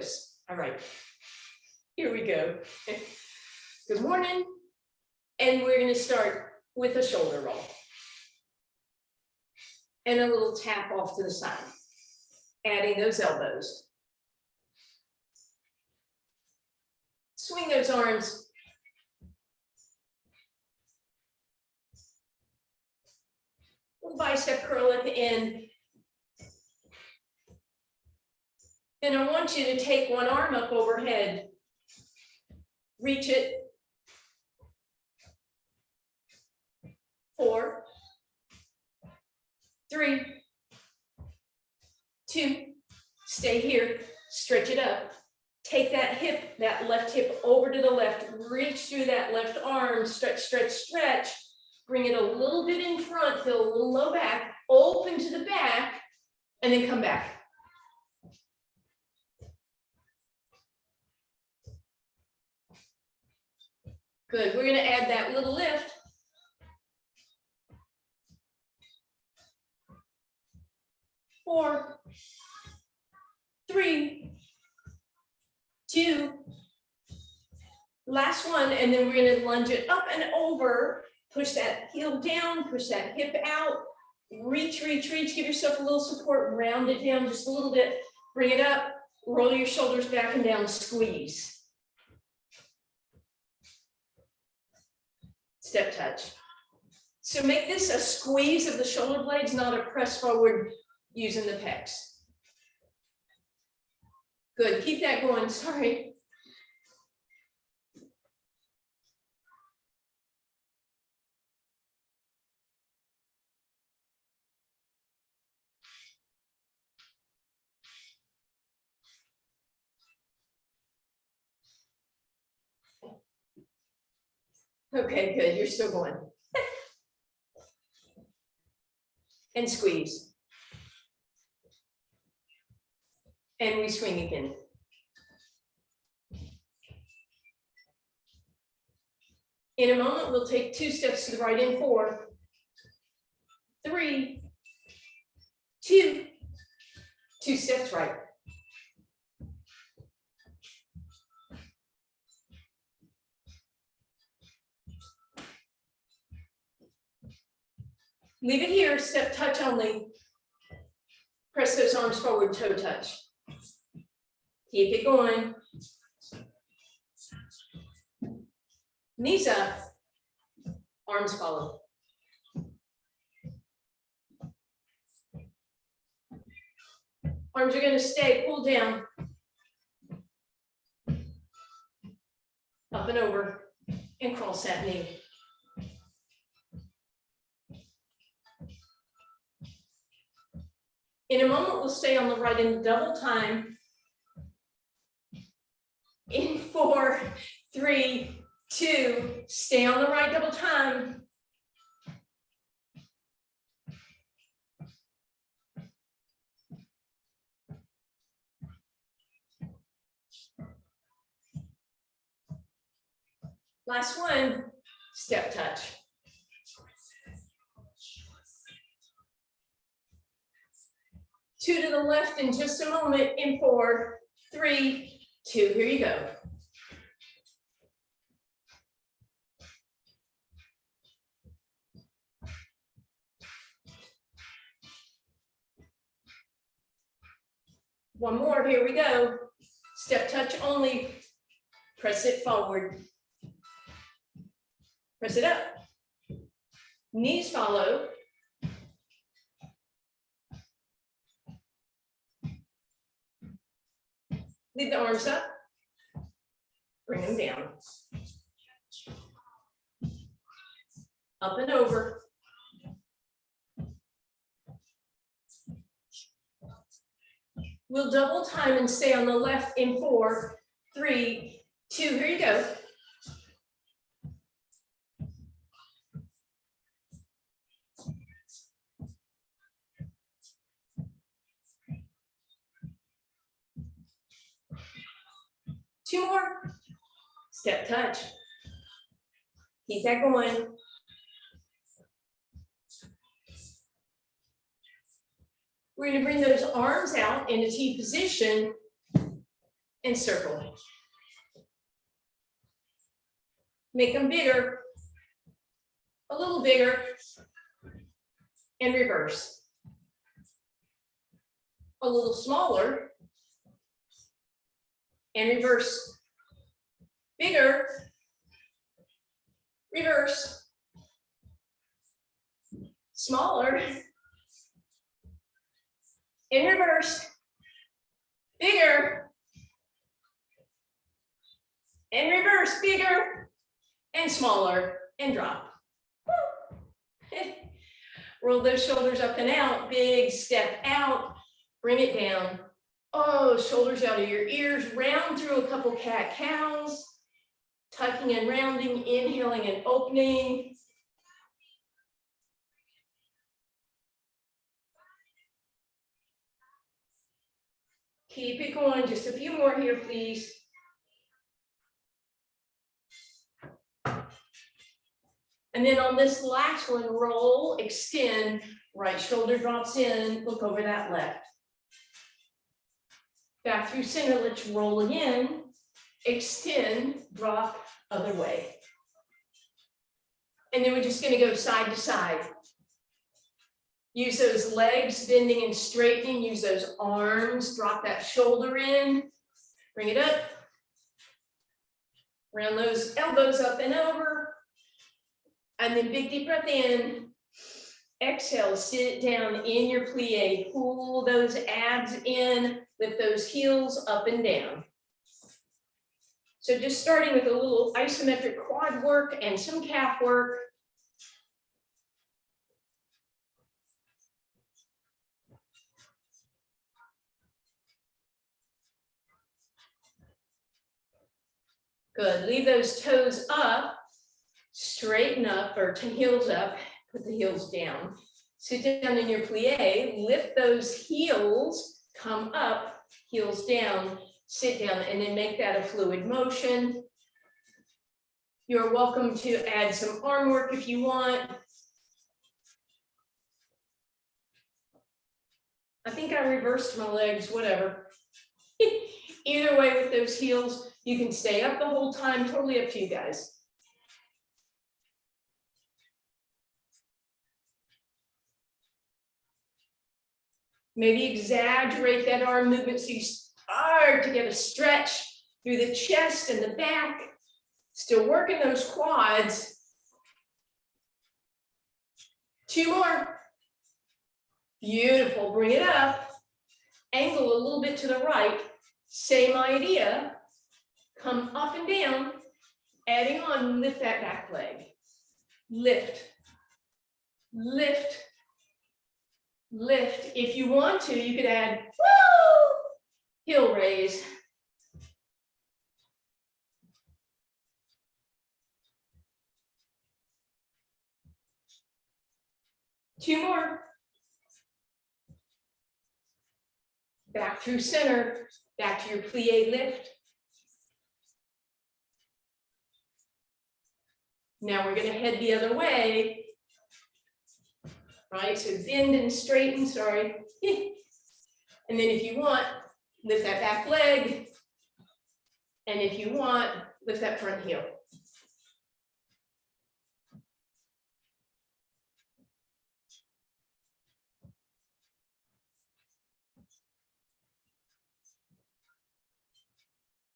twist. All right, here we go. Good morning. And we're gonna start with a shoulder roll. And a little tap off to the side, adding those elbows. Swing those arms. Little bicep curl at the end. And I want you to take one arm up overhead. Reach it. 4, 3, 2, stay here, stretch it up. Take that hip, that left hip over to the left, reach through that left arm, stretch, stretch, stretch. Bring it a little bit in front, feel a little low back, open to the back, and then come back. Good, we're gonna add that little lift. 4, 3, 2, last one, and then we're going to lunge it up and over, push that heel down, push that hip out, reach, reach, reach, give yourself a little support, round it down just a little bit, bring it up, roll your shoulders back and down, squeeze. Step touch. So make this a squeeze of the shoulder blades, not a press forward using the pecs. Good, keep that going, sorry. Okay, good, you're still going. And squeeze. And we swing again. In a moment, we'll take 2 steps to the right in 4, 3, 2, 2 steps right. Leave it here, step touch only. Press those arms forward, toe touch. Keep it going. Knees up, arms follow. Arms are going to stay pulled down. Up and over, and cross that knee. In a moment, we'll stay on the right in double time. In 4, 3, 2, stay on the right double time. Last one, step touch. Two to the left in just a moment in 4, 3, 2, here you go. One more, here we go. Step touch only, press it forward. Press it up. Knees follow. Leave the arms up. Bring them down. Up and over. We'll double time and stay on the left in 4, 3, 2. Here you go. Two more. Step touch. Keep that going. We're going to bring those arms out in a T position. And we're going to and circle. Make them bigger, a little bigger, and reverse. A little smaller, and reverse. Bigger, reverse. Smaller, in reverse. Bigger, and reverse. Bigger, and smaller, and drop. Roll those shoulders up and out, big step out, bring it down. Oh, shoulders out of your ears, round through a couple cat-cows, tucking and rounding, inhaling and opening. Keep it going, just a few more here, please. And then on this last one, roll, extend, right shoulder drops in, look over that left. Back through center, let's roll again, extend, drop, other way. And then we're just gonna go side to side. Use those legs bending and straightening, use those arms, drop that shoulder in, bring it up. Round those elbows up and over. And then big deep breath in. Exhale, sit down in your plie. Pull those abs in, lift those heels up and down. So just starting with a little isometric quad work and some calf work. Good, leave those toes up, straighten up or heels up, put the heels down. Sit down in your plie, lift those heels, come up, heels down, sit down, and then make that a fluid motion. You're welcome to add some arm work if you want. I think I reversed my legs, whatever. Either way with those heels, you can stay up the whole time, totally up to you guys. Maybe exaggerate that arm movement so you start to get a stretch through the chest and the back. Still working those quads. 2 more. Beautiful, bring it up. Angle a little bit to the right. Same idea. Come up and down. Adding on, lift that back leg. Lift, lift, lift. If you want to, you could add, woo, heel raise. Two more. Back through center, back to your plie lift. Now we're gonna head the other way. Right, so bend and straighten, sorry. And then if you want, lift that back leg. And if you want, lift that front heel.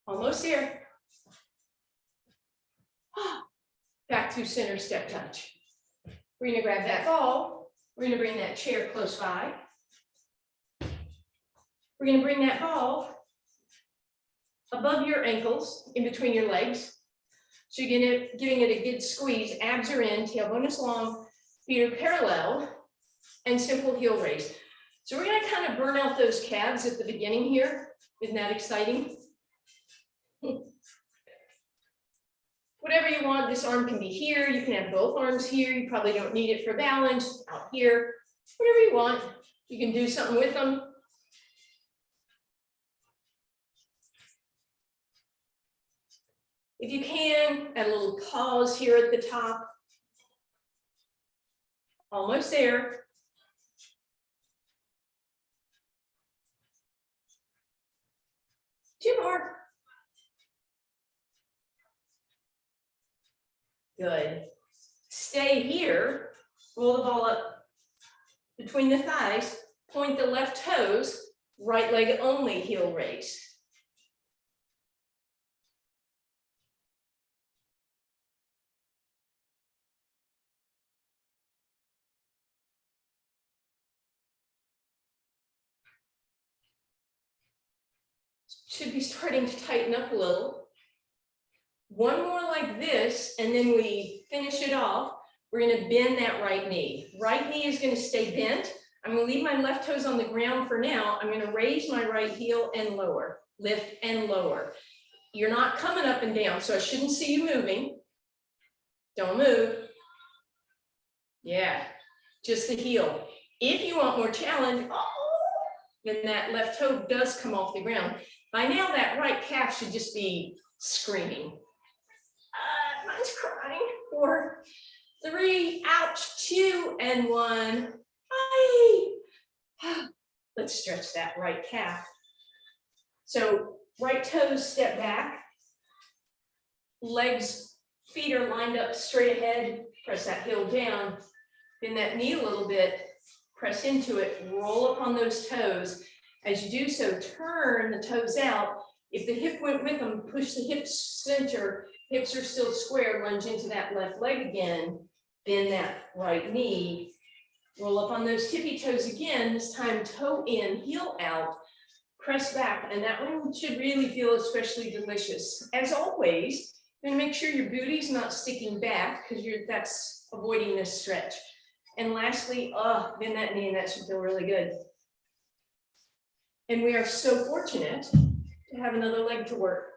Almost there. Back to center step touch. We're gonna grab that ball. We're gonna bring that chair close by. We're gonna bring that ball above your ankles, in between your legs. So you're giving it a good squeeze. Abs are in, tailbone is long, feet are parallel, and simple heel raise. So we're gonna kind of burn out those calves at the beginning here. Isn't that exciting? Whatever you want, this arm can be here. You can have both arms here. You probably don't need it for balance, out here. Whatever you want, you can do something with them. If you can, add a little pause here at the top. Almost there. 2 more. Good. Stay here, roll the ball up between the thighs, point the left toes, right leg only, heel raise. Should be starting to tighten up a little. One more like this, and then we finish it off. We're gonna bend that right knee. Right knee is gonna stay bent. I'm gonna leave my left toes on the ground for now. I'm gonna raise my right heel and lower, lift and lower. You're not coming up and down, so I shouldn't see you moving. Don't move. Yeah, just the heel. If you want more challenge, then that left toe does come off the ground. By now, that right calf should just be screaming. Mine's crying. 4, 3, ouch, 2, and 1. Let's stretch that right calf. So right toes step back. Legs, feet are lined up straight ahead. Press that heel down. Bend that knee a little bit. Press into it. Roll up on those toes. As you do so, turn the toes out. If the hip went with them, push the hips center. Hips are still square. Lunge into that left leg again. Bend that right knee. Roll up on those tippy toes again. This time toe in, heel out. Press back, and that one should really feel especially delicious. As always, you're gonna make sure your booty's not sticking back because that's avoiding this stretch. And lastly, bend that knee, and that should feel really good. And we are so fortunate to have another leg to work.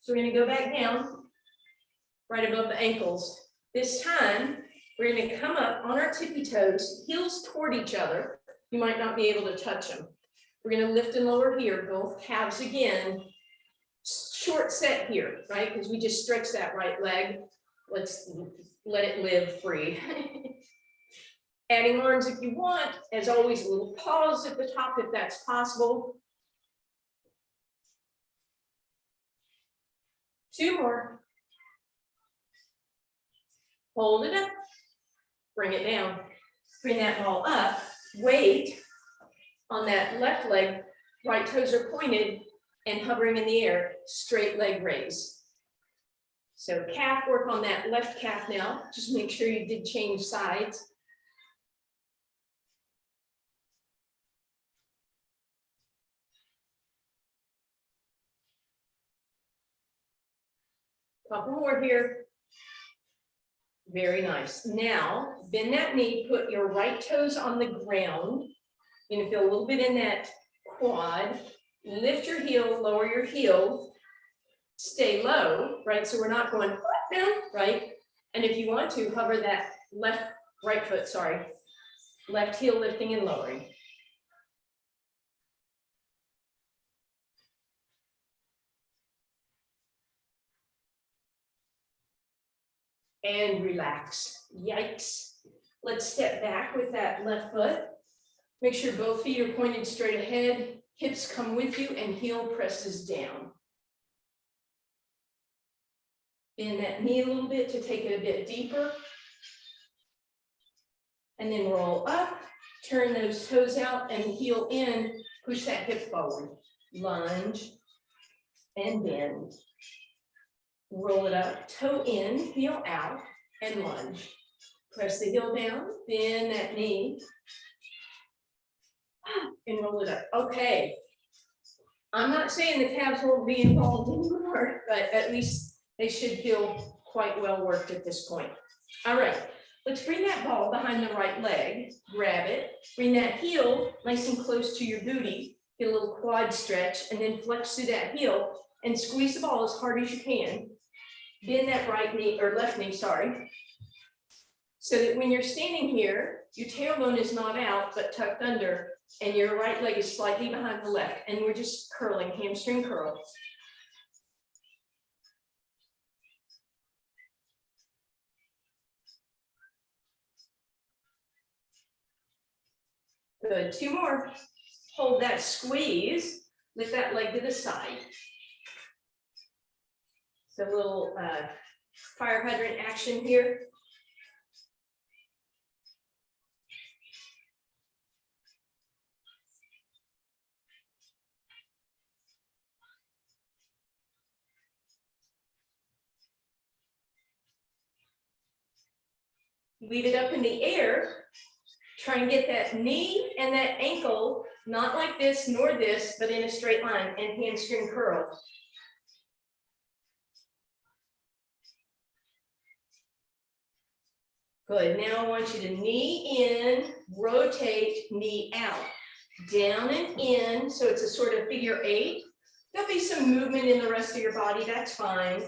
So we're gonna go back down, right above the ankles. This time, we're gonna come up on our tippy toes, heels toward each other. You might not be able to touch them. We're gonna lift and lower here, both calves again. Short set here, right? Because we just stretched that right leg. Let's let it live free. Adding arms if you want. As always, a little pause at the top if that's possible. 2 more. Hold it up. Bring it down. Bring that ball up. Weight on that left leg. Right toes are pointed and hovering in the air. Straight leg raise. So calf work on that left calf now. Just make sure you did change sides. Couple more here. Very nice. Now, bend that knee, put your right toes on the ground. You're gonna feel a little bit in that quad. Lift your heel, lower your heel. Stay low, right? So we're not going down, right? And if you want to, hover that right foot, sorry. Left heel lifting and lowering. And relax. Yikes. Let's step back with that left foot. Make sure both feet are pointed straight ahead. Hips come with you and heel presses down. Bend that knee a little bit to take it a bit deeper. And then roll up, turn those toes out and heel in, push that hip forward. Lunge and bend. Roll it up, toe in, heel out, and lunge. Press the heel down, bend that knee, and roll it up. Okay. I'm not saying the calves won't be involved anymore, but at least they should feel quite well worked at this point. All right, let's bring that ball behind the right leg, grab it, bring that heel nice and close to your booty, get a little quad stretch, and then flex through that heel and squeeze the ball as hard as you can. Bend that right knee, or left knee, sorry. So that when you're standing here, your tailbone is not out, but tucked under, and your right leg is slightly behind the left, and we're just curling, hamstring curl. Good, 2 more. Hold that squeeze, lift that leg to the side. Just a little fire hydrant action here. Leave it up in the air. Try and get that knee and that ankle, not like this nor this, but in a straight line, and hamstring curl. Good, now I want you to knee in, rotate, knee out, down and in, so it's a sort of figure 8. There'll be some movement in the rest of your body, that's fine.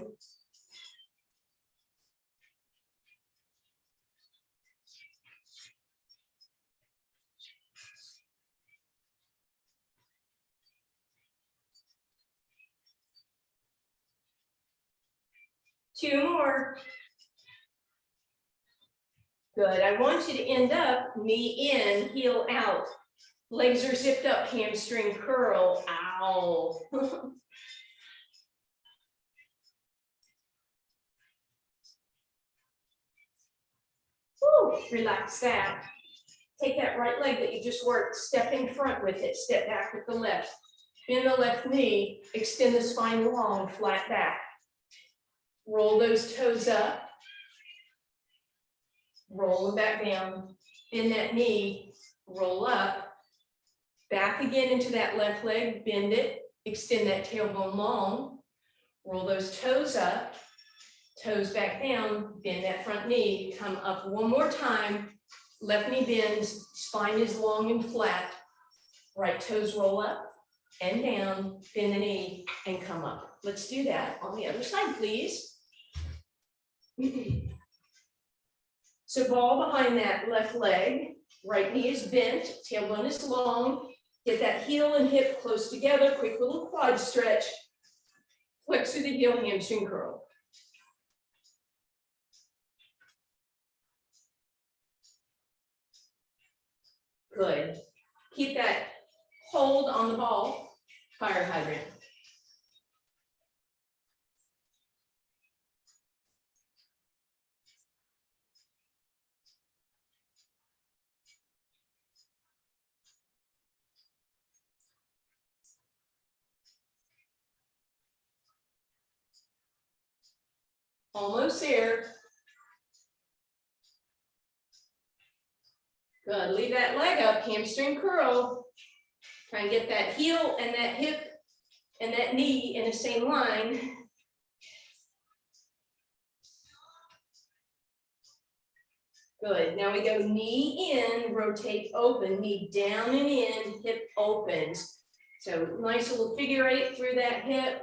Two more. Good, I want you to end up knee in, heel out. Legs are zipped up, hamstring curl, ow. Woo, relax that. Take that right leg that you just worked, step in front with it, step back with the left. Bend the left knee, extend the spine long, flat back. Roll those toes up. Roll them back down. Bend that knee, roll up. Back again into that left leg, bend it, extend that tailbone long. Roll those toes up, toes back down, bend that front knee, come up one more time. Left knee bends, spine is long and flat. Right toes roll up and down, bend the knee, and come up. Let's do that on the other side, please. So ball behind that left leg, right knee is bent, tailbone is long. Get that heel and hip close together, quick little quad stretch. Flex through the heel, hamstring curl. Good. Keep that hold on the ball, fire hydrant. Almost there. Good, leave that leg up, hamstring curl. Try and get that heel and that hip and that knee in the same line. Good, now we go knee in, rotate open, knee down and in, hip opens. So nice little figure 8 through that hip.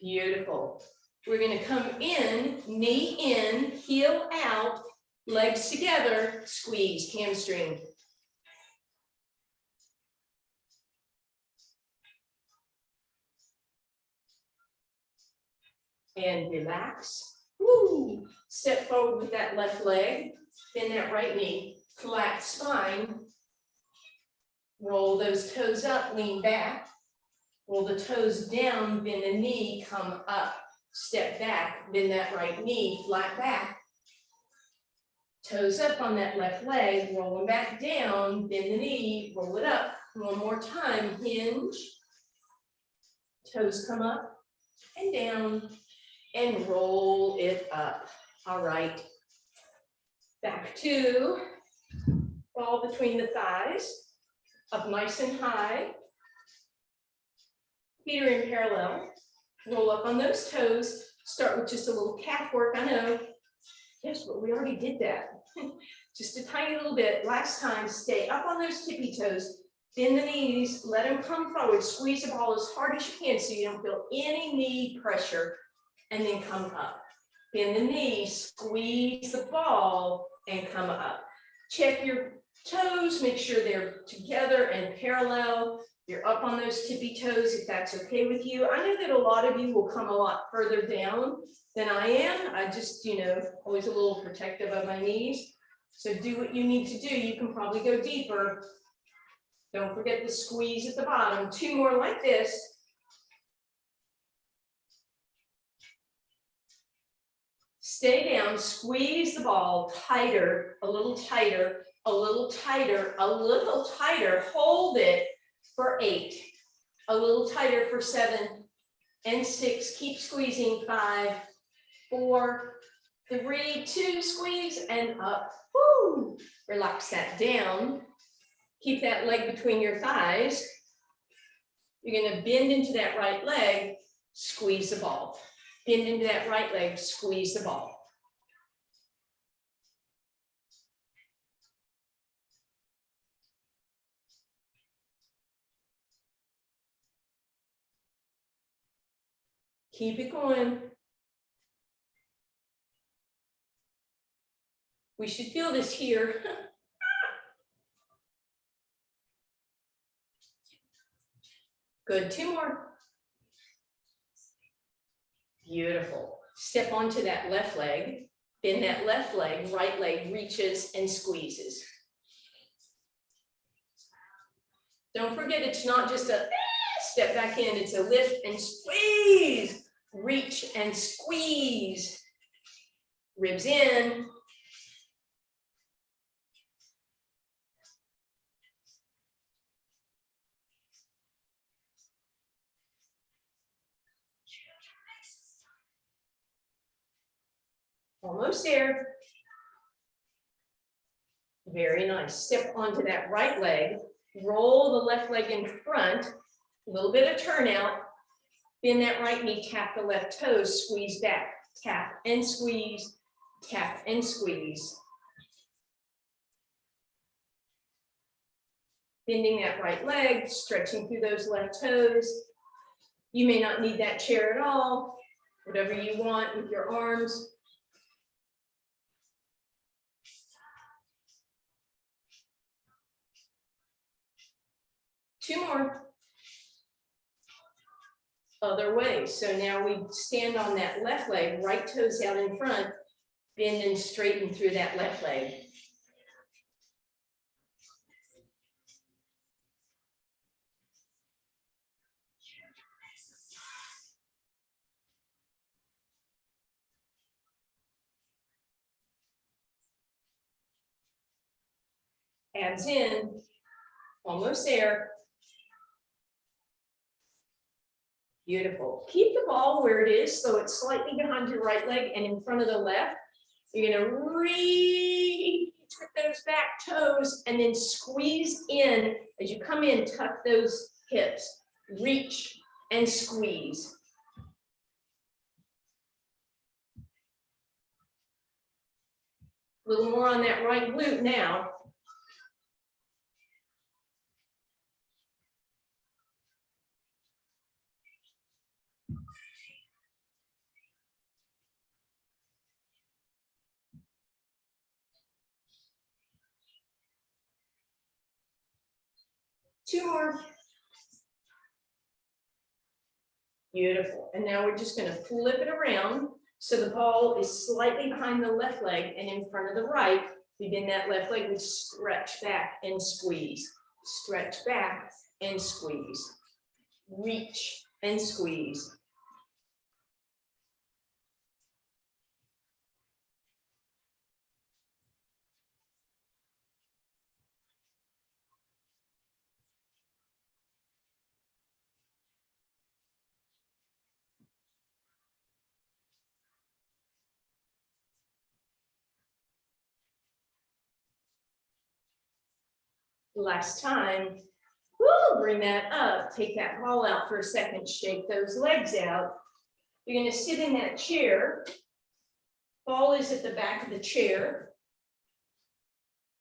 Beautiful. We're going to come in, knee in, heel out, legs together, squeeze, hamstring. And relax. Woo. Step forward with that left leg, bend that right knee, flat spine. Roll those toes up, lean back. Roll the toes down, bend the knee, come up. Step back, bend that right knee, flat back. Toes up on that left leg, roll them back down, bend the knee, roll it up. One more time, hinge. Toes come up and down and roll it up. All right. Back to ball between the thighs, up nice and high. Feet are in parallel. Roll up on those toes. Start with just a little calf work. I know. Yes, but we already did that. Just a tiny little bit. Last time, stay up on those tippy toes. Bend the knees. Let them come forward. Squeeze the ball as hard as you can so you don't feel any knee pressure. And then come up. Bend the knee. Squeeze the ball and come up. Check your toes. Make sure they're together and parallel. You're up on those tippy toes if that's okay with you. I know that a lot of you will come a lot further down than I am. I just, always a little protective of my knees. So do what you need to do. You can probably go deeper. Don't forget the squeeze at the bottom. 2 more like this. Stay down, squeeze the ball tighter, a little tighter, a little tighter, a little tighter. Hold it for 8, a little tighter for 7 and 6. Keep squeezing. 5, 4, 3, 2, squeeze and up. Woo! Relax that down. Keep that leg between your thighs. You're going to bend into that right leg, squeeze the ball. Bend into that right leg, squeeze the ball. Keep it going. We should feel this here. Good, 2 more. Beautiful. Step onto that left leg. Bend that left leg, right leg reaches and squeezes. Don't forget, it's not just a step back in, it's a lift and squeeze. Reach and squeeze. Ribs in. Almost there. Very nice. Step onto that right leg. Roll the left leg in front. A little bit of turnout. Bend that right knee, tap the left toes, squeeze back. Tap and squeeze, tap and squeeze. Bending that right leg, stretching through those left toes. You may not need that chair at all. Whatever you want with your arms. Two more. Other way. So now we stand on that left leg, right toes out in front, bend and straighten through that left leg. Abs in, almost there. Beautiful. Keep the ball where it is, so it's slightly behind your right leg and in front of the left. You're gonna reach with those back toes and then squeeze in. As you come in, tuck those hips. Reach and squeeze. A little more on that right glute now. Two more. Beautiful. And now we're just going to flip it around. So the ball is slightly behind the left leg and in front of the right. We bend that left leg, we stretch back and squeeze. Stretch back and squeeze. Reach and squeeze. Last time. Woo, bring that up. Take that ball out for a second. Shake those legs out. You're going to sit in that chair. Ball is at the back of the chair.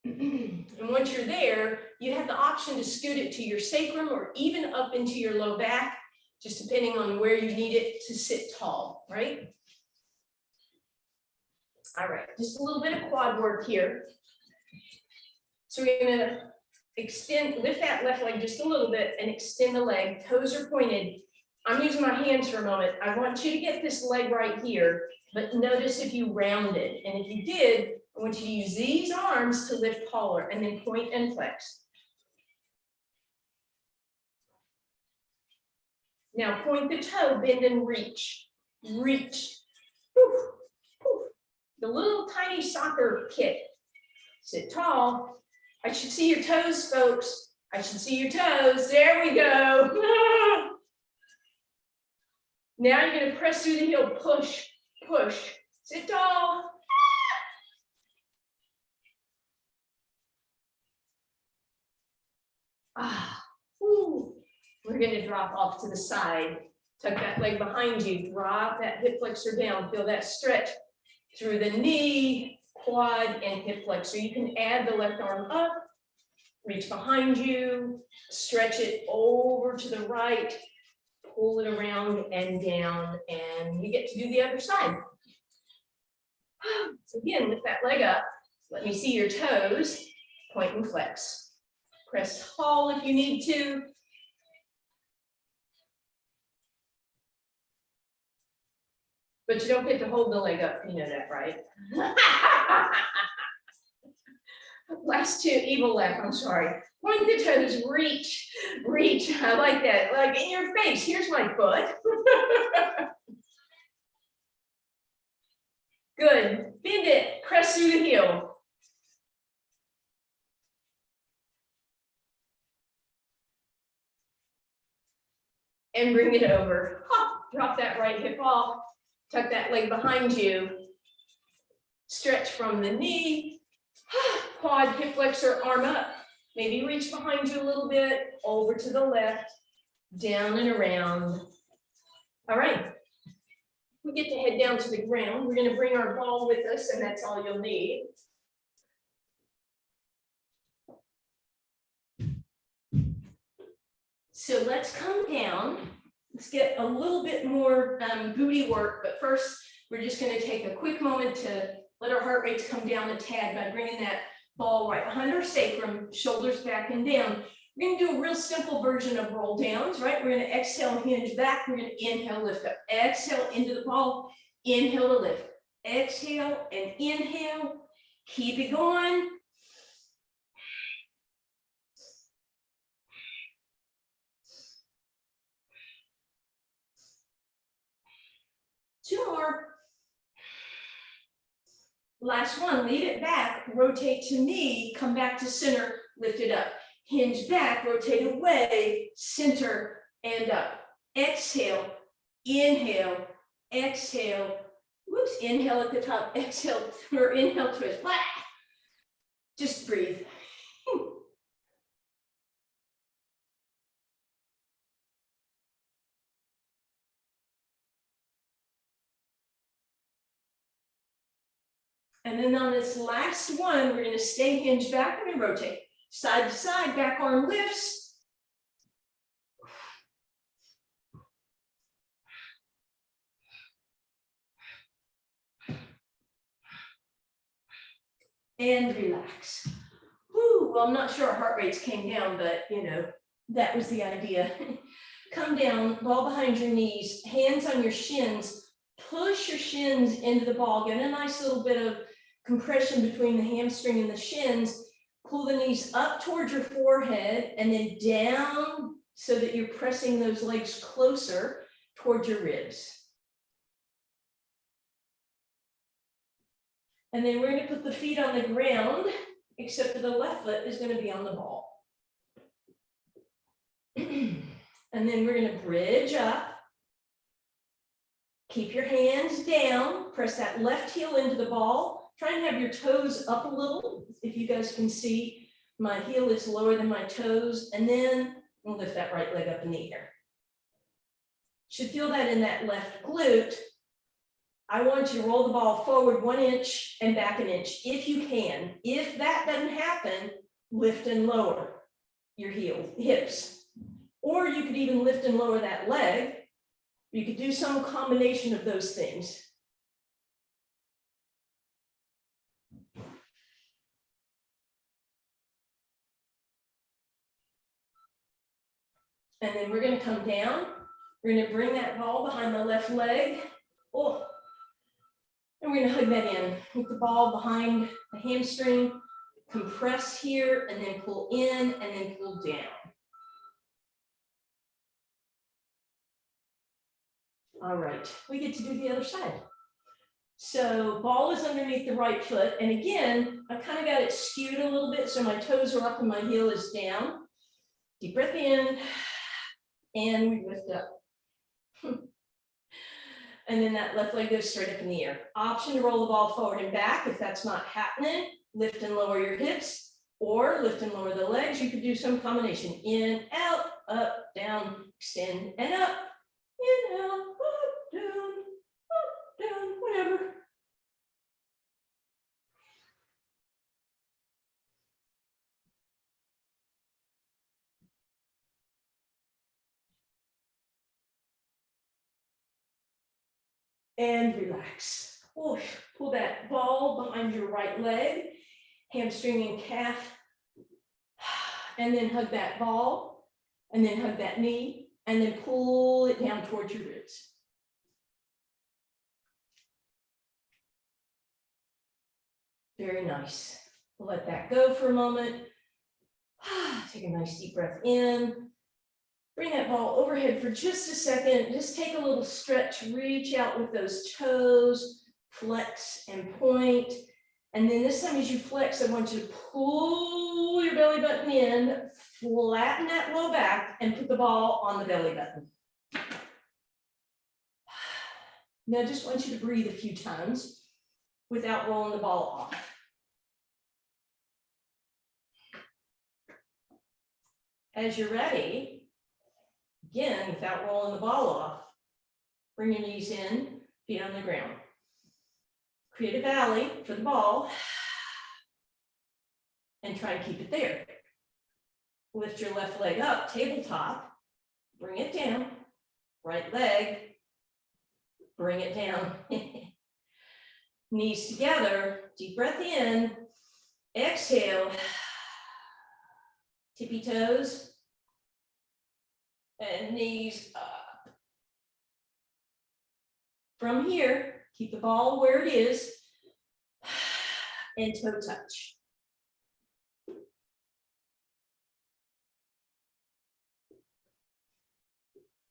And once you're there, you have the option to scoot it to your sacrum or even up into your low back, just depending on where you need it to sit tall, right? All right, just a little bit of quad work here. So we're going to extend, lift that left leg just a little bit and extend the leg, toes are pointed. I'm using my hands for a moment. I want you to get this leg right here, but notice if you rounded, and if you did, I want you to use these arms to lift taller and then point and flex. Now point the toe, bend and reach, reach. Poof, poof. The little tiny soccer kick. Sit tall. I should see your toes, folks. I should see your toes. There we go. Now you're going to press through the heel, push, push. Sit tall. Ooh. We're going to drop off to the side. Tuck that leg behind you. Drop that hip flexor down. Feel that stretch through the knee, quad, and hip flexor. You can add the left arm up, reach behind you, stretch it over to the right, pull it around and down, and you get to do the other side. So again, lift that leg up. Let me see your toes. Point and flex. Press tall if you need to. But you don't get to hold the leg up, you know that, right? Last two, evil laugh, I'm sorry. Point the toes, reach, reach. I like that, like in your face. Here's my foot. Good, bend it, press through the heel. And bring it over. Drop that right hip off. Tuck that leg behind you. Stretch from the knee. Quad, hip flexor, arm up. Maybe reach behind you a little bit, over to the left, down and around. All right. We get to head down to the ground. We're going to bring our ball with us, and that's all you'll need. So let's come down. Let's get a little bit more booty work, but first we're just going to take a quick moment to let our heart rates come down a tad by bringing that ball right behind our sacrum, shoulders back and down. We're going to do a real simple version of roll downs, right? We're going to exhale, hinge back. We're going to inhale, lift up. Exhale into the ball, inhale to lift. Exhale and inhale. Keep it going. Two more. Last one, lead it back, rotate to knee, come back to center, lift it up. Hinge back, rotate away, center and up. Exhale, inhale, exhale. Whoops, inhale at the top, exhale, or inhale, twist. Just breathe. And then on this last one, we're going to stay hinged back. We're going to rotate side to side, back arm lifts. And relax. Whew, well, I'm not sure our heart rates came down, but you know, that was the idea. Come down, ball behind your knees, hands on your shins, push your shins into the ball, get a nice little bit of compression between the hamstring and the shins, pull the knees up towards your forehead and then down so that you're pressing those legs closer towards your ribs. And then we're going to put the feet on the ground, except for the left foot is going to be on the ball. And then we're going to bridge up. Keep your hands down, press that left heel into the ball. Try and have your toes up a little. If you guys can see, my heel is lower than my toes. And then we'll lift that right leg up in the air. Should feel that in that left glute. I want you to roll the ball forward 1 inch and back 1 inch, if you can. If that doesn't happen, lift and lower your hips. Or you could even lift and lower that leg. You could do some combination of those things. And then we're gonna come down. We're gonna bring that ball behind the left leg. Oh, and we're gonna hug that in with the ball behind the hamstring. Compress here and then pull in and then pull down. All right, we get to do the other side. So ball is underneath the right foot. And again, I kind of got it skewed a little bit. So my toes are up and my heel is down. Deep breath in and we lift up. And then that left leg goes straight up in the air. Option to roll the ball forward and back. If that's not happening, lift and lower your hips or lift and lower the legs. You could do some combination. In, out, up, down, extend and up. In, out, up, down, whatever. And relax. Oh, pull that ball behind your right leg, hamstring and calf, and then hug that ball, and then hug that knee, and then pull it down towards your ribs. Very nice. We'll let that go for a moment. Take a nice deep breath in. Bring that ball overhead for just a second. Just take a little stretch, reach out with those toes, flex and point. And then this time as you flex, I want you to pull your belly button in, flatten that low back, and put the ball on the belly button. Now I just want you to breathe a few times without rolling the ball off. As you're ready, again, without rolling the ball off, bring your knees in, feet on the ground. Create a valley for the ball and try and keep it there. Lift your left leg up, tabletop, bring it down, right leg, bring it down. Knees together, deep breath in, exhale, tippy toes, and knees up. From here, keep the ball where it is and toe touch.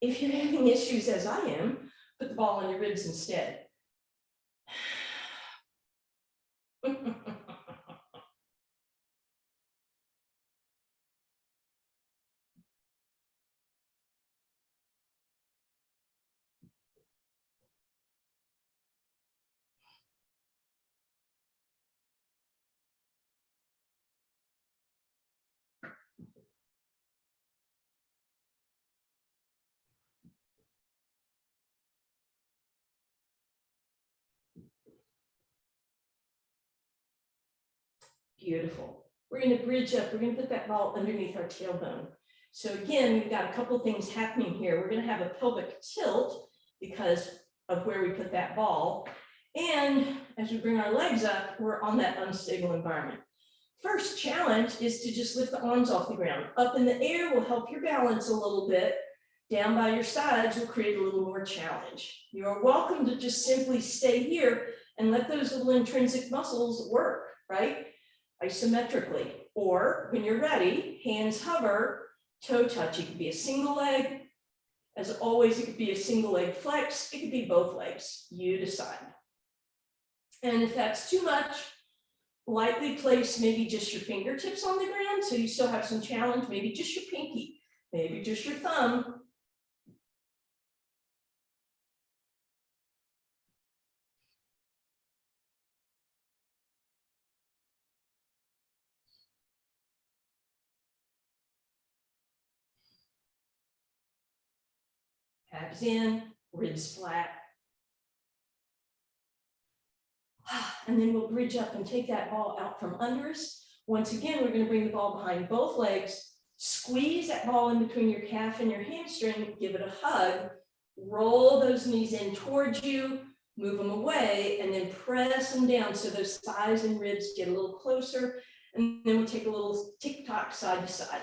If you're having issues as I am, put the ball on your ribs instead. Beautiful. We're going to bridge up. We're going to put that ball underneath our tailbone. So again, we've got a couple things happening here. We're going to have a pelvic tilt because of where we put that ball. And as we bring our legs up, we're on that unstable environment. First challenge is to just lift the arms off the ground. Up in the air will help your balance a little bit. Down by your sides will create a little more challenge. You are welcome to just simply stay here and let those little intrinsic muscles work, right? Isometrically, or when you're ready, hands hover, toe touch. It could be a single leg. As always, it could be a single leg flex. It could be both legs. You decide. And if that's too much, lightly place maybe just your fingertips on the ground so you still have some challenge. Maybe just your pinky, maybe just your thumb. Abs in, ribs flat. And then we'll bridge up and take that ball out from under us. Once again, we're going to bring the ball behind both legs, squeeze that ball in between your calf and your hamstring, give it a hug, roll those knees in towards you, move them away, and then press them down so those thighs and ribs get a little closer. And then we'll take a little tick-tock side to side.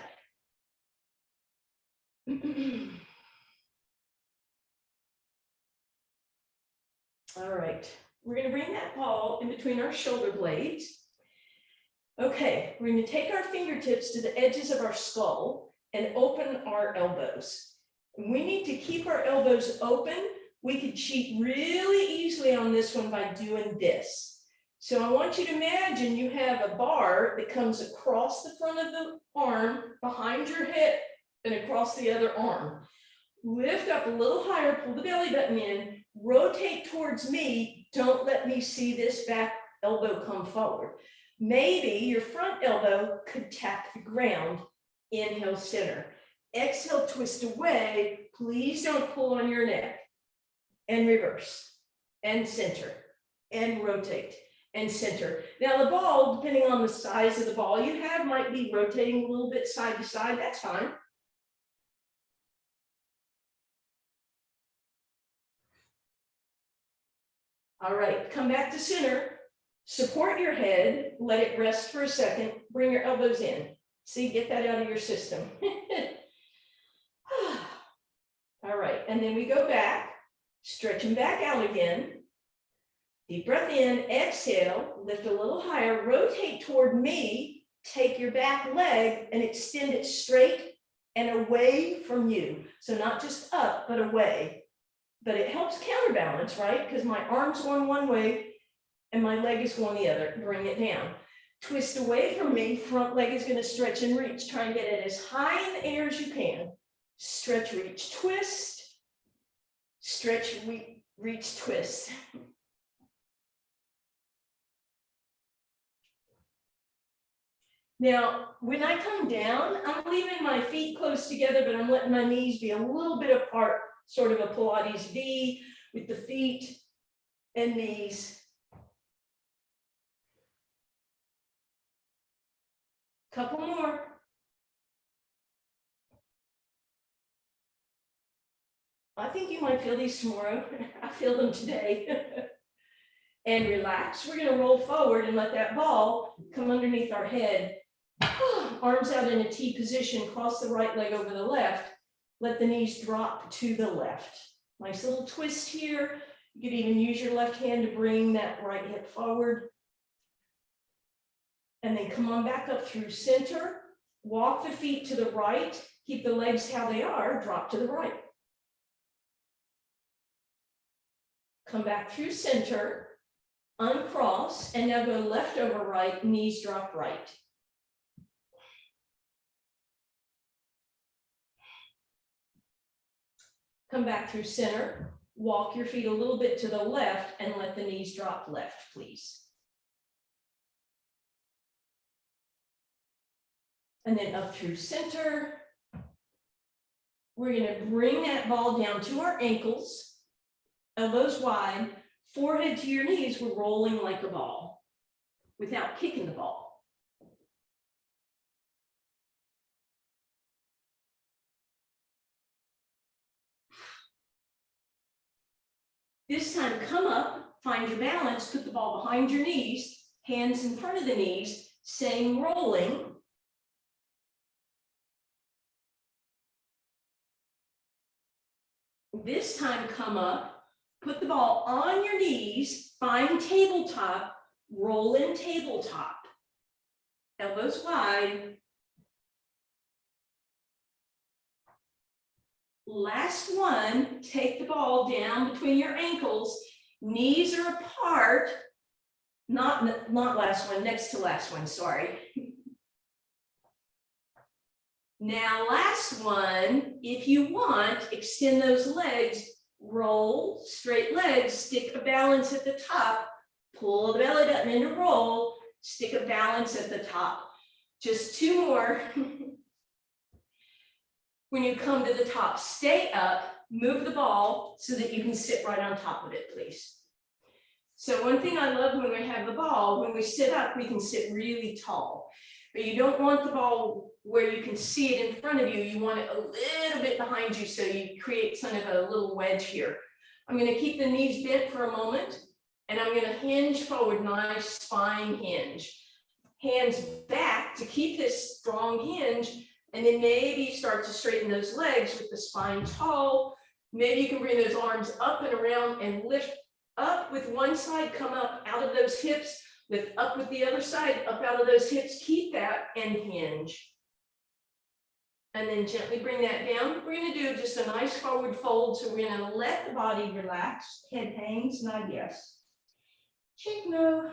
All right, we're going to bring that ball in between our shoulder blades. Okay, we're going to take our fingertips to the edges of our skull and open our elbows. We need to keep our elbows open. We could cheat really easily on this one by doing this. So I want you to imagine you have a bar that comes across the front of the arm, behind your hip, and across the other arm. Lift up a little higher, pull the belly button in, rotate towards me. Don't let me see this back elbow come forward. Maybe your front elbow could tap the ground. Inhale, center. Exhale, twist away. Please don't pull on your neck. And reverse. And center. And rotate. And center. Now the ball, depending on the size of the ball you have, might be rotating a little bit side to side. That's fine. All right, come back to center. Support your head, let it rest for a second, bring your elbows in. See, get that out of your system. All right, and then we go back, stretch them back out again. Deep breath in, exhale, lift a little higher, rotate toward me, take your back leg and extend it straight and away from you. So not just up, but away. But it helps counterbalance, right? Because my arm's going one way and my leg is going the other. Bring it down. Twist away from me. Front leg is going to stretch and reach. Try and get it as high in the air as you can. Stretch, reach, twist. Stretch, reach, twist. Now, when I come down, I'm leaving my feet close together, but I'm letting my knees be a little bit apart, sort of a Pilates V with the feet and knees. Couple more. I think you might feel these tomorrow. I feel them today. And relax. We're going to roll forward and let that ball come underneath our head. Arms out in a T position, cross the right leg over the left. Let the knees drop to the left. Nice little twist here. You could even use your left hand to bring that right hip forward. And then come on back up through center. Walk the feet to the right. Keep the legs how they are. Drop to the right. Come back through center. Uncross. And now go left over right. Knees drop right. Come back through center, walk your feet a little bit to the left and let the knees drop left, please. And then up through center. We're going to bring that ball down to our ankles, elbows wide, forehead to your knees. We're rolling like a ball without kicking the ball. This time, come up, find your balance, put the ball behind your knees, hands in front of the knees, same rolling. This time, come up, put the ball on your knees, find tabletop, roll in tabletop. Elbows wide. Last one, take the ball down between your ankles, knees are apart, not last one, next to last one, sorry. Now last one, if you want, extend those legs, roll, straight legs, stick a balance at the top, pull the belly button into roll, stick a balance at the top. Just two more. When you come to the top, stay up, move the ball so that you can sit right on top of it, please. So one thing I love when we have the ball, when we sit up, we can sit really tall, but you don't want the ball where you can see it in front of you. You want it a little bit behind you so you create kind of a little wedge here. I'm going to keep the knees bent for a moment and I'm going to hinge forward, nice spine hinge. Hands back to keep this strong hinge. And then maybe start to straighten those legs with the spine tall. Maybe you can bring those arms up and around and lift up with one side, come up out of those hips, lift up with the other side, up out of those hips, keep that and hinge. And then gently bring that down. We're gonna do just a nice forward fold. So we're gonna let the body relax. Head hangs, nod yes. Check no.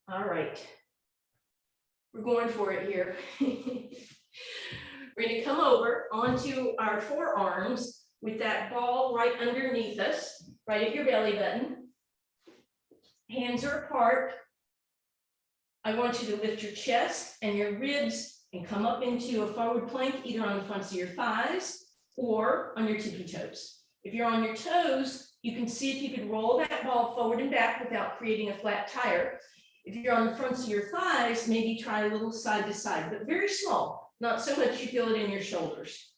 All right. We're going for it here. We're gonna come over onto our forearms with that ball right underneath us, right at your belly button. Hands are apart. I want you to lift your chest and your ribs and come up into a forward plank, either on the fronts of your thighs or on your tippy toes. If you're on your toes, you can see if you can roll that ball forward and back without creating a flat tire. If you're on the fronts of your thighs, maybe try a little side to side, but very small, not so much you feel it in your shoulders.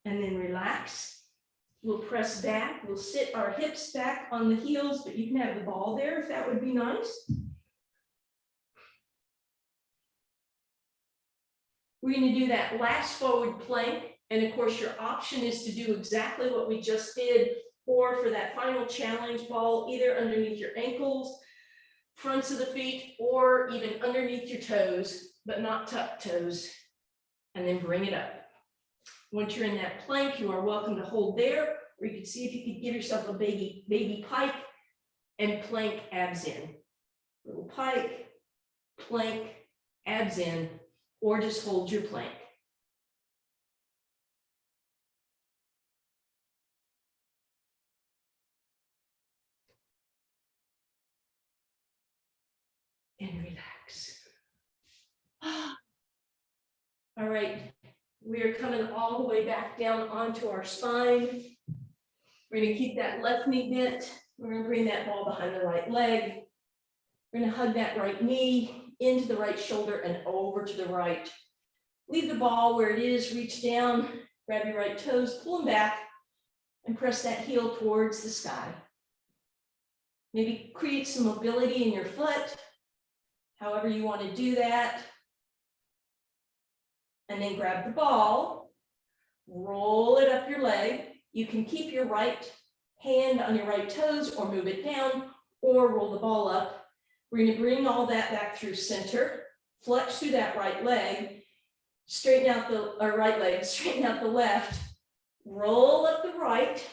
And then relax. We'll press back. We'll sit our hips back on the heels, but you can have the ball there if that would be nice. We're going to do that last forward plank. And of course, your option is to do exactly what we just did, or for that final challenge ball, either underneath your ankles, fronts of the feet, or even underneath your toes, but not tuck toes. And then bring it up. Once you're in that plank, you are welcome to hold there, or you can see if you could give yourself a baby pike and plank abs in. Little pike, plank, abs in, or just hold your plank. And relax. All right, we are coming all the way back down onto our spine. We're going to keep that left knee bent. We're going to bring that ball behind the right leg. We're going to hug that right knee into the right shoulder and over to the right. Leave the ball where it is, reach down, grab your right toes, pull them back, and press that heel towards the sky. Maybe create some mobility in your foot, however you want to do that. And then grab the ball, roll it up your leg. You can keep your right hand on your right toes or move it down or roll the ball up. We're going to bring all that back through center, flex through that right leg, straighten out the right leg, straighten out the left, roll up the right,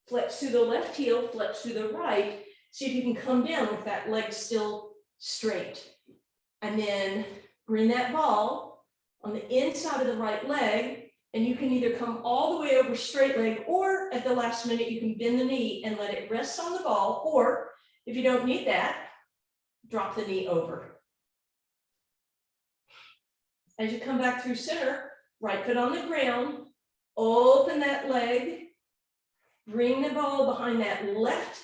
flex through the left heel, flex through the right. See if you can come down with that leg still straight. And then bring that ball on the inside of the right leg, and you can either come all the way over straight leg, or at the last minute, you can bend the knee and let it rest on the ball, or if you don't need that, drop the knee over. As you come back through center, right foot on the ground, open that leg, bring the ball behind that left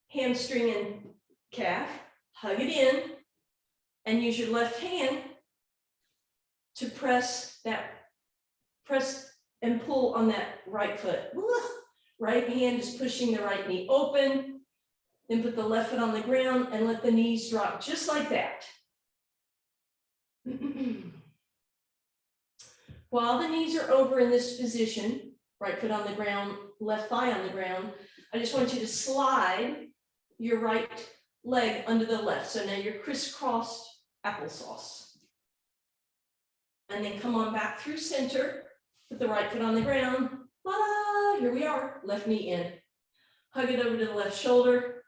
hamstring and calf, hug it in, and use your left hand to press and pull on that right foot. Right hand is pushing the right knee open, then put the left foot on the ground and let the knees drop just like that. While the knees are over in this position, right foot on the ground, left thigh on the ground, I just want you to slide your right leg under the left. So now you're crisscrossed applesauce. And then come on back through center, put the right foot on the ground. Voila, here we are, left knee in. Hug it over to the left shoulder.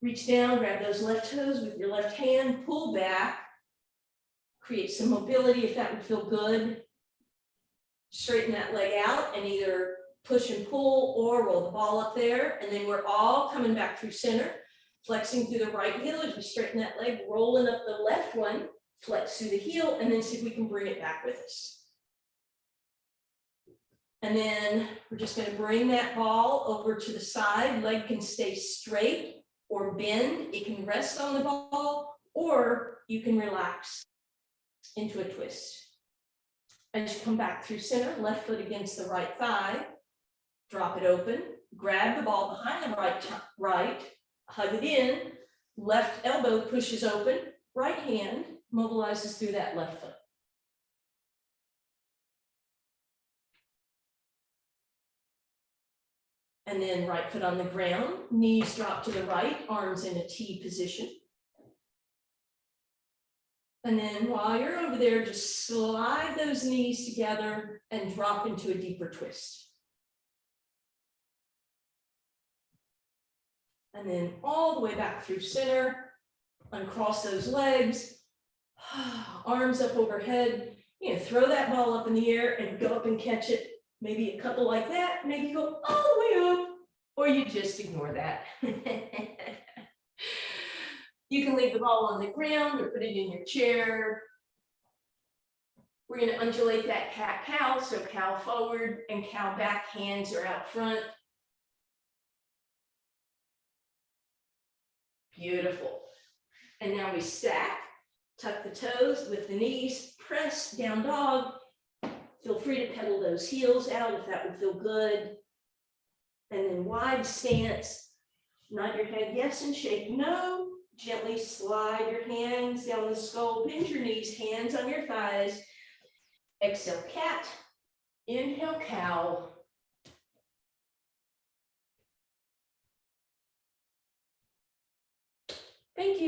Reach down, grab those left toes with your left hand, pull back. Create some mobility if that would feel good. Straighten that leg out and either push and pull or roll the ball up there. And then we're all coming back through center, flexing through the right heel as we straighten that leg, rolling up the left one, flex through the heel, and then see if we can bring it back with us. And then we're just going to bring that ball over to the side. Leg can stay straight or bend. It can rest on the ball, or you can relax into a twist. As you come back through center, left foot against the right thigh, drop it open, grab the ball behind the right, hug it in, left elbow pushes open, right hand mobilizes through that left foot. And then right foot on the ground, knees drop to the right, arms in a T position. And then while you're over there, just slide those knees together and drop into a deeper twist. And then all the way back through center, uncross those legs, arms up overhead. You know, throw that ball up in the air and go up and catch it. Maybe a couple like that, maybe go all the way up, or you just ignore that. You can leave the ball on the ground or put it in your chair. We're going to undulate that cat-cow, so cow forward and cow back, hands are out front. Beautiful. And now we stack, tuck the toes with the knees, press down dog. Feel free to pedal those heels out if that would feel good. And then wide stance, nod your head yes and shake no. Gently slide your hands down the skull, bend your knees, hands on your thighs. Exhale, cat. Inhale, cow. Thank you.